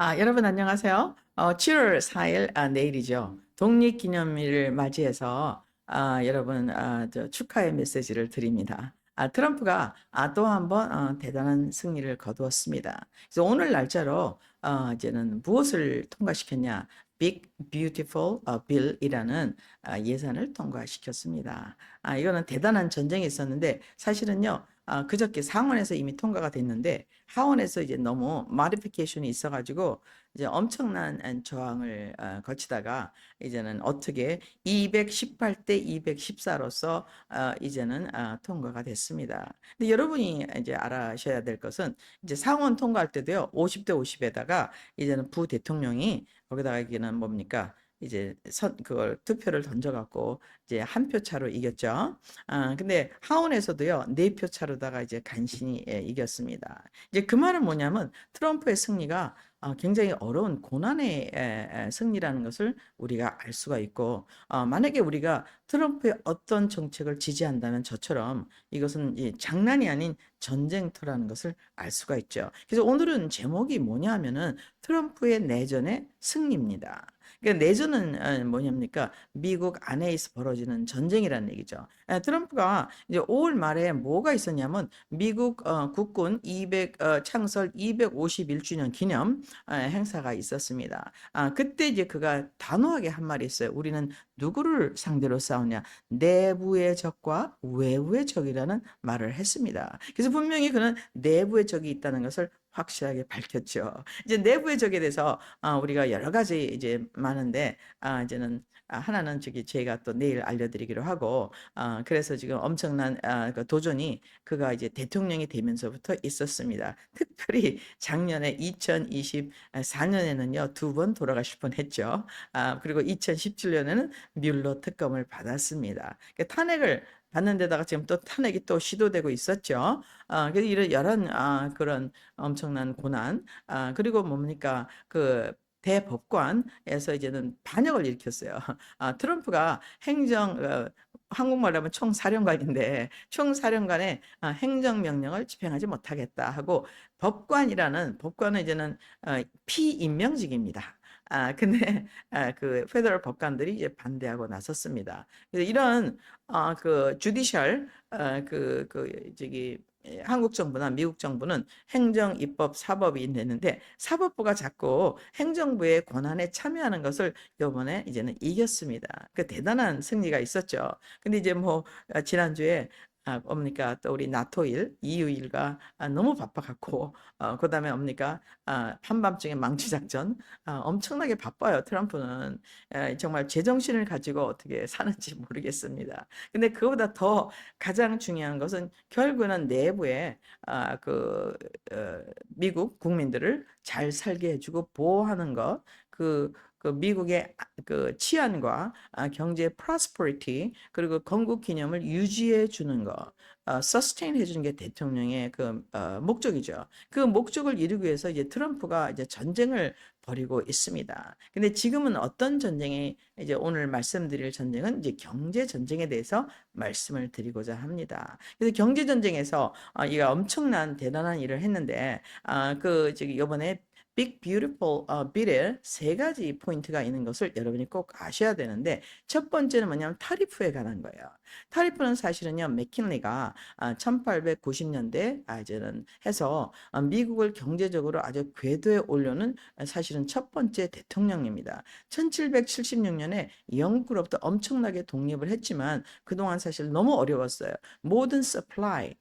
여러분 안녕하세요. 7월 4일 내일이죠. 독립기념일을 맞이해서 여러분 저 축하의 메시지를 드립니다. 트럼프가 또 한번 대단한 승리를 거두었습니다. 그래서 오늘 날짜로 이제는 무엇을 통과시켰냐? Big Beautiful Bill이라는 예산을 통과시켰습니다. 이거는 대단한 전쟁이 있었는데 사실은요. 그저께 상원에서 이미 통과가 됐는데 하원에서 이제 너무 마디피케이션이 있어가지고 이제 엄청난 저항을 거치다가 이제는 어떻게 218대 214로서 이제는 통과가 됐습니다. 근데 여러분이 이제 알아셔야 될 것은 이제 상원 통과할 때도요 50대 50에다가 이제는 부대통령이 거기다가 이게는 뭡니까? 이제 그걸 투표를 던져갖고 이제 한 표 차로 이겼죠. 근데 하원에서도요, 4표 차로다가 이제 간신히 이겼습니다. 이제 그 말은 뭐냐면 트럼프의 승리가 굉장히 어려운 고난의 승리라는 것을 우리가 알 수가 있고, 만약에 우리가 트럼프의 어떤 정책을 지지한다면 저처럼 이것은 장난이 아닌 전쟁터라는 것을 알 수가 있죠. 그래서 오늘은 제목이 뭐냐 하면은 트럼프의 내전의 승리입니다. 그러니까 내전은 뭐냐입니까? 미국 안에서 벌어지는 전쟁이라는 얘기죠. 트럼프가 이제 5월 말에 뭐가 있었냐면 미국 국군 200 창설 251주년 기념 행사가 있었습니다. 그때 이제 그가 단호하게 한 말이 있어요. 우리는 누구를 상대로 싸우냐? 내부의 적과 외부의 적이라는 말을 했습니다. 그래서 분명히 그는 내부의 적이 있다는 것을 확실하게 밝혔죠. 이제 내부의 적에 대해서 우리가 여러 가지 이제 많은데 이제는 하나는 저기 제가 또 내일 알려드리기로 하고 그래서 지금 엄청난 그 도전이 그가 이제 대통령이 되면서부터 있었습니다. 특별히 작년에 2024년에는요 2번 돌아가실 뻔했죠. 그리고 2017년에는 뮬러 특검을 받았습니다. 탄핵을 받는 데다가 지금 또 탄핵이 또 시도되고 있었죠. 그래서 이런 여러 그런 엄청난 고난, 그리고 뭡니까 그 대법관에서 이제는 반역을 일으켰어요. 트럼프가 한국말로 하면 총사령관인데 총사령관의 행정명령을 집행하지 못하겠다 하고 법관은 이제는 피임명직입니다. 근데 그 페더럴 법관들이 이제 반대하고 나섰습니다. 그래서 이런 그 주디셜 저기 한국 정부나 미국 정부는 행정, 입법, 사법이 있는데 사법부가 자꾸 행정부의 권한에 참여하는 것을 이번에 이제는 이겼습니다. 그 대단한 승리가 있었죠. 근데 이제 뭐 지난주에 뭡니까 또 우리 나토일, EU일가 너무 바빠갖고 그다음에 뭡니까 한밤중에 망치작전 엄청나게 바빠요. 트럼프는 정말 제정신을 가지고 어떻게 사는지 모르겠습니다. 근데 그보다 더 가장 중요한 것은 결국은 내부에 미국 국민들을 잘 살게 해주고 보호하는 것, 그 미국의 그 치안과 경제 프로스퍼리티 그리고 건국 기념을 유지해 주는 것, 서스테인 해주는 게 대통령의 그 목적이죠. 그 목적을 이루기 위해서 이제 트럼프가 이제 전쟁을 벌이고 있습니다. 근데 지금은 어떤 전쟁이 이제 오늘 말씀드릴 전쟁은 이제 경제 전쟁에 대해서 말씀을 드리고자 합니다. 그래서 경제 전쟁에서 이가 엄청난 대단한 일을 했는데 그 저기 이번에 빅 뷰티풀 빌에 세 가지 포인트가 있는 것을 여러분이 꼭 아셔야 되는데 첫 번째는 뭐냐면 타리프에 관한 거예요. 타리프는 사실은요 맥킨리가 1890년대 이제는 해서 미국을 경제적으로 아주 궤도에 올려는 사실은 첫 번째 대통령입니다. 1776년에 영국으로부터 엄청나게 독립을 했지만 그동안 사실 너무 어려웠어요. 모든 서플라이,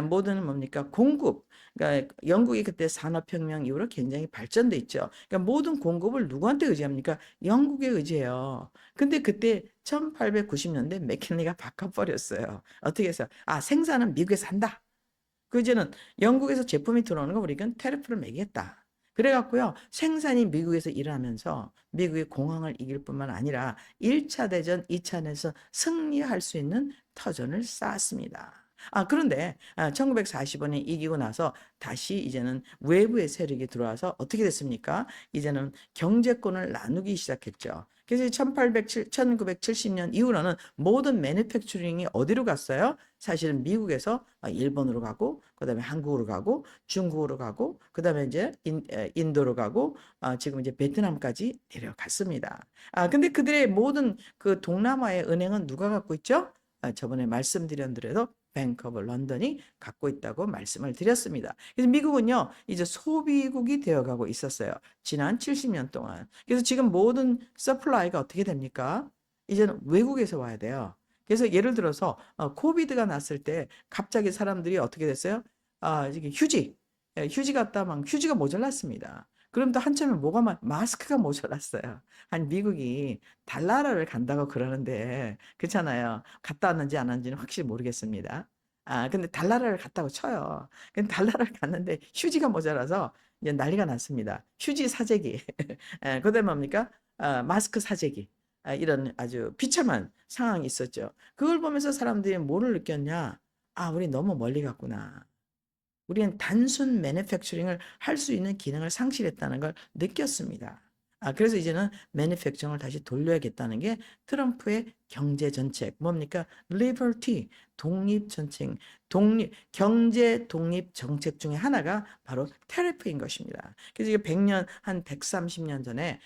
모든 뭡니까 공급, 그러니까 영국이 그때 산업혁명 이후로 굉장히 발전돼 있죠. 그러니까 모든 공급을 누구한테 의지합니까? 영국에 의지해요. 근데 그때 1890년대 맥킨리가 바꿔버렸어요. 어떻게 해서? 생산은 미국에서 한다. 그 이제는 영국에서 제품이 들어오는 거 우리가 테리프를 매겠다. 그래갖고요, 생산이 미국에서 일하면서 미국의 공황을 이길 뿐만 아니라 1차 대전, 2차 대전 승리할 수 있는 터전을 쌓았습니다. 그런데 1945년 이기고 나서 다시 이제는 외부의 세력이 들어와서 어떻게 됐습니까? 이제는 경제권을 나누기 시작했죠. 그래서 1970년 이후로는 모든 매니팩처링이 어디로 갔어요? 사실은 미국에서 일본으로 가고, 그 다음에 한국으로 가고, 중국으로 가고, 그 다음에 이제 인도로 가고, 지금 이제 베트남까지 내려갔습니다. 근데 그들의 모든 그 동남아의 은행은 누가 갖고 있죠? 저번에 말씀드린 대로 뱅크 오브 런던이 갖고 있다고 말씀을 드렸습니다. 그래서 미국은요, 이제 소비국이 되어가고 있었어요. 지난 70년 동안. 그래서 지금 모든 서플라이가 어떻게 됩니까? 이제는 외국에서 와야 돼요. 그래서 예를 들어서 코비드가 났을 때 갑자기 사람들이 어떻게 됐어요? 이게 휴지 갖다 막 휴지가 모자랐습니다. 그럼 또 한참에 마스크가 모자랐어요. 아니 미국이 달나라를 간다고 그러는데 그렇잖아요. 갔다 왔는지 안 왔는지는 확실히 모르겠습니다. 근데 달나라를 갔다고 쳐요. 근데 달나라를 갔는데 휴지가 모자라서 이제 난리가 났습니다. 휴지 사재기. 그다음에 뭡니까? 마스크 사재기. 이런 아주 비참한 상황이 있었죠. 그걸 보면서 사람들이 뭐를 느꼈냐? 우리 너무 멀리 갔구나. 우리는 단순 매니팩처링을 할 수 있는 기능을 상실했다는 걸 느꼈습니다. 그래서 이제는 매니팩처링을 다시 돌려야겠다는 게 트럼프의 경제 정책 뭡니까? 리버티 독립 정책, 경제 독립 정책 중에 하나가 바로 테리프인 것입니다. 그래서 이게 100년 한 130년 전에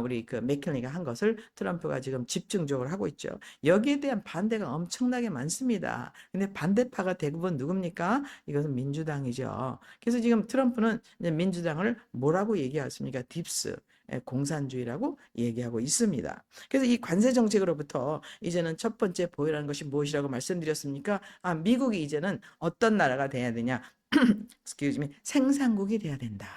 우리 그 맥킬리가 한 것을 트럼프가 지금 집중적으로 하고 있죠. 여기에 대한 반대가 엄청나게 많습니다. 근데 반대파가 대부분 누굽니까? 이것은 민주당이죠. 그래서 지금 트럼프는 이제 민주당을 뭐라고 얘기하십니까? 딥스. 공산주의라고 얘기하고 있습니다. 그래서 이 관세 정책으로부터 이제는 첫 번째 보이라는 것이 무엇이라고 말씀드렸습니까? 미국이 이제는 어떤 나라가 돼야 되냐? excuse me, 생산국이 돼야 된다.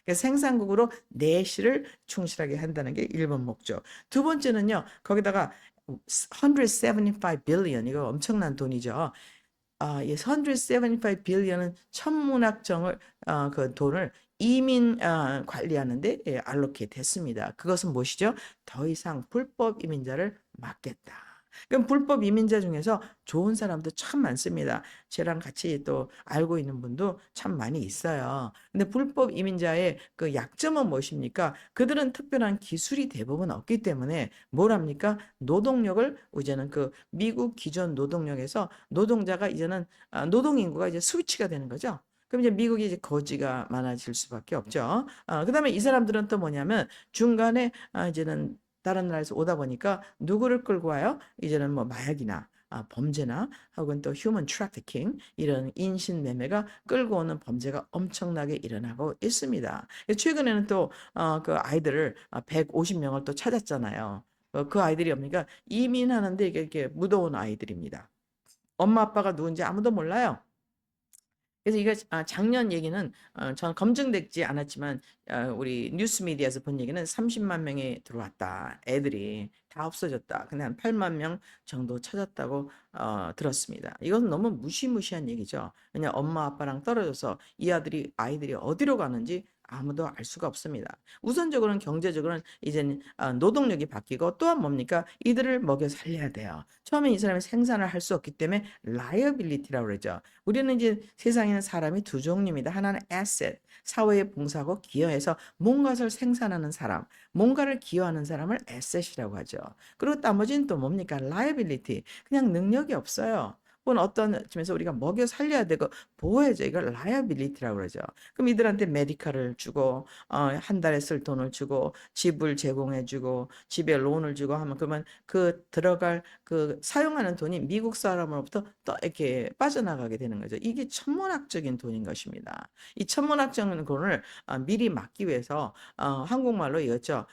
그래서 생산국으로 내실을 충실하게 한다는 게 1번 목적. 두 번째는요, 거기다가 175 billion, 이거 엄청난 돈이죠. 이 175 billion은 천문학정을 그 돈을 이민 관리하는데 알로케이트 했습니다. 그것은 무엇이죠? 더 이상 불법 이민자를 막겠다. 그럼 불법 이민자 중에서 좋은 사람도 참 많습니다. 저랑 같이 또 알고 있는 분도 참 많이 있어요. 근데 불법 이민자의 그 약점은 무엇입니까? 그들은 특별한 기술이 대부분 없기 때문에 뭘 합니까? 노동력을 이제는 그 미국 기존 노동력에서 노동자가 이제는 노동 인구가 이제 스위치가 되는 거죠. 그럼 이제 미국이 이제 거지가 많아질 수밖에 없죠. 그다음에 이 사람들은 또 뭐냐면 중간에 이제는 다른 나라에서 오다 보니까 누구를 끌고 와요? 이제는 뭐 마약이나 범죄나 혹은 또 휴먼 트래피킹 이런 인신 매매가 끌고 오는 범죄가 엄청나게 일어나고 있습니다. 최근에는 또 그 아이들을 150명을 또 찾았잖아요. 그 아이들이 뭡니까? 이민하는데 이렇게 묻어온 아이들입니다. 엄마 아빠가 누군지 아무도 몰라요. 그래서 이거 작년 얘기는 전 검증되지 않았지만 우리 뉴스 미디어에서 본 얘기는 30만 명이 들어왔다. 애들이 다 없어졌다. 근데 한 8만 명 정도 찾았다고 들었습니다. 이건 너무 무시무시한 얘기죠. 그냥 엄마 아빠랑 떨어져서 이 아이들이 어디로 가는지 아무도 알 수가 없습니다. 우선적으로는 경제적으로는 이제는 노동력이 바뀌고 또한 뭡니까? 이들을 먹여 살려야 돼요. 처음에 이 사람이 생산을 할 수 없기 때문에 liability라고 그러죠. 우리는 이제 세상에는 사람이 두 종류입니다. 하나는 asset, 사회에 봉사하고 기여해서 뭔가를 생산하는 사람, 뭔가를 기여하는 사람을 asset이라고 하죠. 그리고 나머지는 또 뭡니까? liability, 그냥 능력이 없어요. 혹은 어떤 점에서 우리가 먹여 살려야 되고 보호해줘. 이걸 liability라고 그러죠. 그럼 이들한테 메디칼을 주고 한 달에 쓸 돈을 주고 집을 제공해 주고 집에 론을 주고 하면 그러면 그 들어갈 그 사용하는 돈이 미국 사람으로부터 또 이렇게 빠져나가게 되는 거죠. 이게 천문학적인 돈인 것입니다. 이 천문학적인 돈을 미리 막기 위해서 한국말로 이었죠.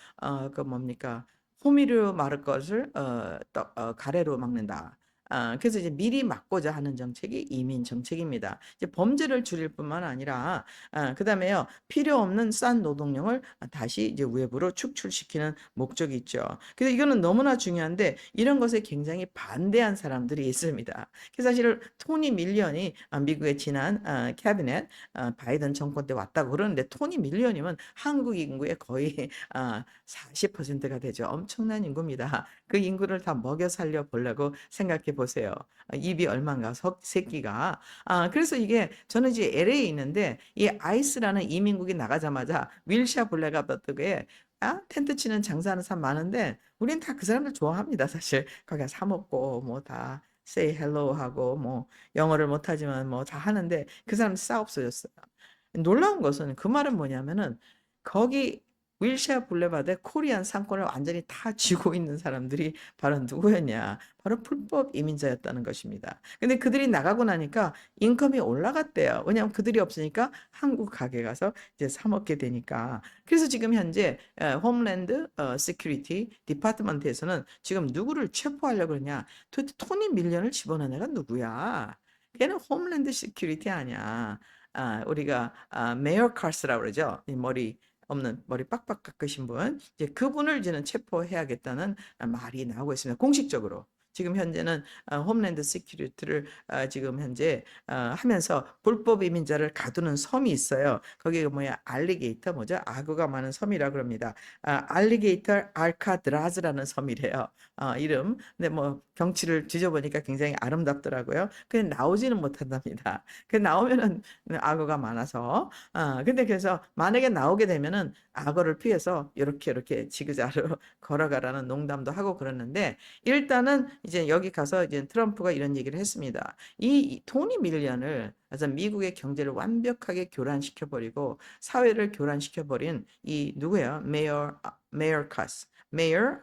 그 뭡니까? 호미로 막을 것을 가래로 막는다. 그래서 이제 미리 막고자 하는 정책이 이민 정책입니다. 이제 범죄를 줄일 뿐만 아니라, 그 다음에요, 필요 없는 싼 노동력을 다시 이제 외부로 축출시키는 목적이 있죠. 그래서 이거는 너무나 중요한데, 이런 것에 굉장히 반대한 사람들이 있습니다. 그래서 사실 토니 밀리언이 미국의 지난 캐비넷, 바이든 정권 때 왔다고 그러는데, 토니 밀리언이면 한국 인구의 거의 40%가 되죠. 엄청난 인구입니다. 그 인구를 다 먹여 살려 보려고 생각해 보세요. 입이 얼마인가 새끼가. 그래서 이게 저는 이제 LA에 있는데 이 아이스라는 이민국이 나가자마자 윌시아 블랙아바트에 텐트 치는 장사하는 사람 많은데 우린 다 그 사람들 좋아합니다. 사실 거기 가서 사 먹고 뭐 다 say hello 하고 뭐 영어를 못하지만 뭐 다 하는데 그 사람 싹 없어졌어요. 놀라운 것은 그 말은 뭐냐면은 거기 윌시아 블레바드 코리안 상권을 완전히 다 쥐고 있는 사람들이 바로 누구였냐? 바로 불법 이민자였다는 것입니다. 근데 그들이 나가고 나니까 인컴이 올라갔대요. 왜냐하면 그들이 없으니까 한국 가게 가서 이제 사 먹게 되니까. 그래서 지금 현재 홈랜드 시큐리티 디파트먼트에서는 지금 누구를 체포하려고 그러냐? 도대체 토니 밀런을 집어넣은 애가 누구야? 걔는 홈랜드 시큐리티 아니야. 우리가 메어 카스라고 그러죠. 이 머리 없는 머리 빡빡 깎으신 분, 이제 그분을 이제는 체포해야겠다는 말이 나오고 있습니다. 공식적으로. 지금 현재는 홈랜드 시큐리티를 지금 현재 하면서 불법 이민자를 가두는 섬이 있어요. 거기가 뭐야? 알리게이터 뭐죠? 악어가 많은 섬이라 그럽니다. 알리게이터 알카드라즈라는 섬이래요. 이름. 근데 뭐 경치를 뒤져보니까 굉장히 아름답더라고요. 그냥 나오지는 못한답니다. 그 나오면은 악어가 많아서. 근데 그래서 만약에 나오게 되면은 악어를 피해서 이렇게 지그자그로 걸어가라는 농담도 하고 그러는데 일단은 이제 여기 가서 이제 트럼프가 이런 얘기를 했습니다. 이 토니 밀리언을 그래서 미국의 경제를 완벽하게 교란시켜 버리고 사회를 교란시켜 버린 이 누구예요? 메어 카스. 메어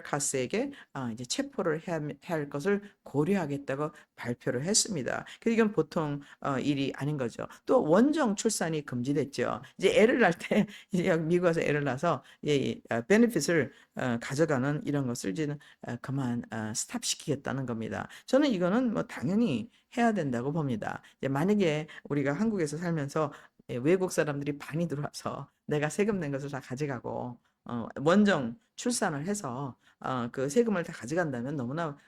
카스에게 이제 체포를 해야 할 것을 고려하겠다고 발표를 했습니다. 그 이건 보통 일이 아닌 거죠. 또 원정 출산이 금지됐죠. 이제 애를 낳을 때 이제 미국에서 애를 낳아서 이 베네핏을 가져가는 이런 것을 이제는 그만 스탑시키겠다는 겁니다. 저는 이거는 뭐 당연히 해야 된다고 봅니다. 이제 만약에 우리가 한국에서 살면서 외국 사람들이 반이 들어와서 내가 세금 낸 것을 다 가져가고 원정 출산을 해서 그 세금을 다 가져간다면 너무나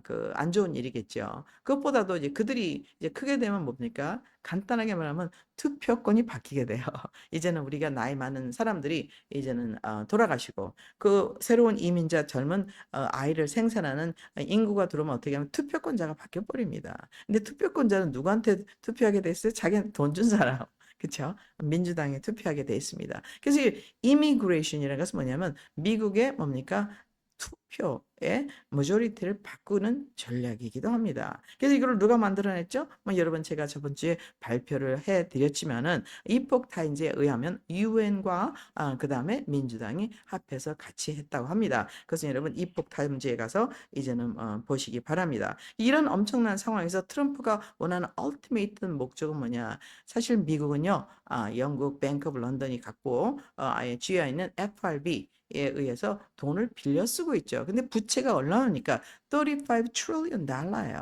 그 안 좋은 일이겠죠. 그것보다도 이제 그들이 이제 크게 되면 뭡니까? 간단하게 말하면 투표권이 바뀌게 돼요. 이제는 우리가 나이 많은 사람들이 이제는 돌아가시고 그 새로운 이민자 젊은 아이를 생산하는 인구가 들어오면 어떻게 하면 투표권자가 바뀌어 버립니다. 근데 투표권자는 누구한테 투표하게 됐어요? 자기한테 돈 준 사람. 그렇죠? 민주당에 투표하게 돼 있습니다. 그래서 이미그레이션이라는 것은 뭐냐면 미국의 뭡니까? 투표의 머저리티를 바꾸는 전략이기도 합니다. 그래서 이걸 누가 만들어냈죠? 뭐 여러분 제가 저번 주에 발표를 해드렸지만은 이폭타임즈에 의하면 유엔과 그 다음에 민주당이 합해서 같이 했다고 합니다. 그래서 여러분 이폭타임즈에 가서 이제는 보시기 바랍니다. 이런 엄청난 상황에서 트럼프가 원하는 얼티메이트 목적은 뭐냐? 사실 미국은요, 영국 뱅크 오브 런던이 갖고 아예 쥐어 있는 FRB 에 의해서 돈을 빌려 쓰고 있죠. 근데 부채가 올라오니까 35 trillion 달러예요.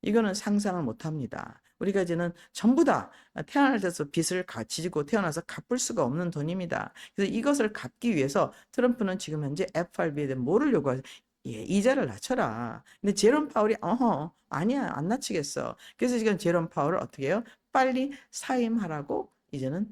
이거는 상상을 못 합니다. 우리가 이제는 전부 다 태어나서 빚을 지고 태어나서 갚을 수가 없는 돈입니다. 그래서 이것을 갚기 위해서 트럼프는 지금 현재 FRB에 대해 뭐를 요구하죠? 예, 이자를 낮춰라. 근데 제롬 파월이 아니야, 안 낮추겠어. 그래서 지금 제롬 파월을 어떻게 해요? 빨리 사임하라고 이제는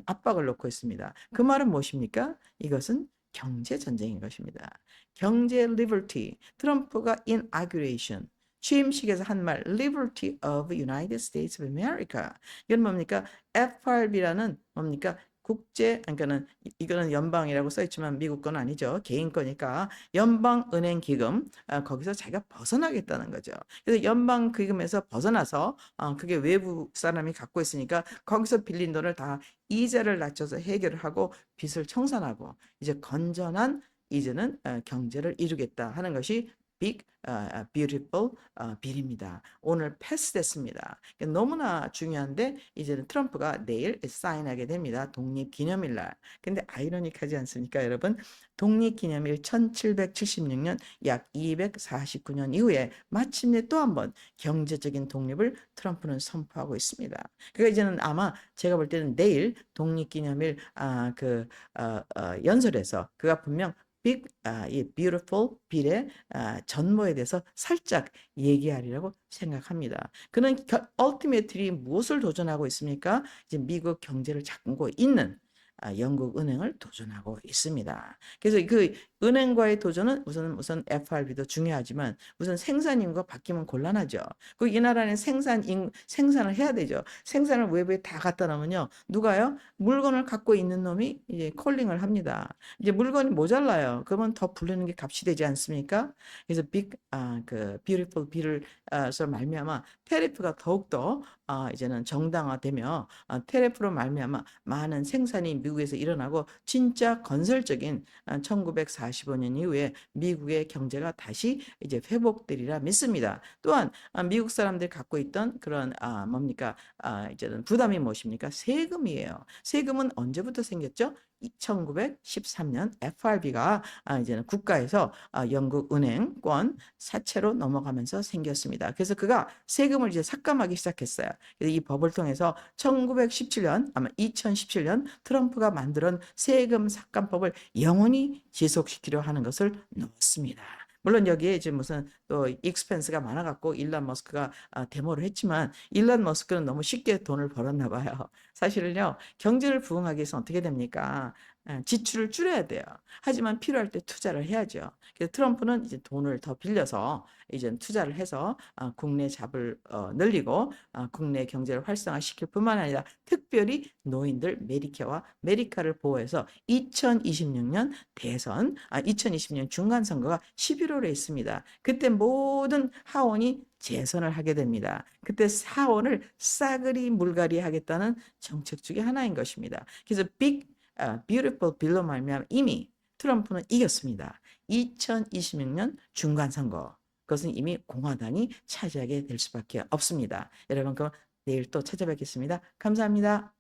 압박을 놓고 있습니다. 그 말은 무엇입니까? 이것은 경제 전쟁인 것입니다. 경제 리버티. 트럼프가 inauguration 취임식에서 한 말 liberty of United States of America. 이건 뭡니까? FRB라는 뭡니까? 그러니까는 이거는 연방이라고 써 있지만 미국 건 아니죠. 개인 거니까 연방은행 기금 거기서 자기가 벗어나겠다는 거죠. 그래서 연방 기금에서 벗어나서 그게 외부 사람이 갖고 있으니까 거기서 빌린 돈을 다 이자를 낮춰서 해결을 하고 빚을 청산하고 이제 건전한 이제는 경제를 이루겠다 하는 것이 빅 뷰티풀 빌입니다. 오늘 패스됐습니다. 너무나 중요한데 이제는 트럼프가 내일 사인하게 됩니다. 독립기념일 날. 근데 아이러니하지 않습니까, 여러분? 독립기념일 1776년 약 249년 이후에 마침내 또 한 번 경제적인 독립을 트럼프는 선포하고 있습니다. 그러니까 이제는 아마 제가 볼 때는 내일 독립기념일 연설에서 그가 분명 이 beautiful 빌의 전모에 대해서 살짝 얘기하리라고 생각합니다. 그는 ultimately 무엇을 도전하고 있습니까? 이제 미국 경제를 잡고 있는 영국 은행을 도전하고 있습니다. 그래서 그 은행과의 도전은 우선 FRB도 중요하지만 우선 생산인구가 바뀌면 곤란하죠. 그 이 나라는 생산을 해야 되죠. 생산을 외부에 다 갖다 놓으면요. 누가요? 물건을 갖고 있는 놈이 이제 콜링을 합니다. 이제 물건이 모자라요. 그러면 더 부르는 게 값이 되지 않습니까? 그래서 그 beautiful bill을 서 말미암아 테리프가 더욱더 이제는 정당화되며 테리프로 말미암아 많은 생산이 미국에서 일어나고 진짜 건설적인 1945년 이후에 미국의 경제가 다시 이제 회복되리라 믿습니다. 또한 미국 사람들이 갖고 있던 그런 뭡니까 이제는 부담이 무엇입니까? 세금이에요. 세금은 언제부터 생겼죠? 1913년 FRB가 이제는 국가에서 영국 은행권 사채로 넘어가면서 생겼습니다. 그래서 그가 세금을 이제 삭감하기 시작했어요. 그래서 이 법을 통해서 1917년 아마 2017년 트럼프가 만든 세금 삭감법을 영원히 지속시키려 하는 것을 넣었습니다. 물론 여기에 이제 무슨 또 익스펜스가 많아갖고 일론 머스크가 데모를 했지만 일론 머스크는 너무 쉽게 돈을 벌었나 봐요. 사실은요 경제를 부흥하기 위해서 어떻게 됩니까? 지출을 줄여야 돼요. 하지만 필요할 때 투자를 해야죠. 그래서 트럼프는 이제 돈을 더 빌려서 이제 투자를 해서 국내 잡을 늘리고 국내 경제를 활성화시킬 뿐만 아니라 특별히 노인들 메디케어와 메디카를 보호해서 2026년 대선, 2020년 중간선거가 11월에 있습니다. 그때 모든 하원이 재선을 하게 됩니다. 그때 사원을 싸그리 물갈이 하겠다는 정책 중에 하나인 것입니다. 그래서 beautiful bill로 말미암아 이미 트럼프는 이겼습니다. 2026년 중간선거. 그것은 이미 공화당이 차지하게 될 수밖에 없습니다. 여러분, 그럼 내일 또 찾아뵙겠습니다. 감사합니다.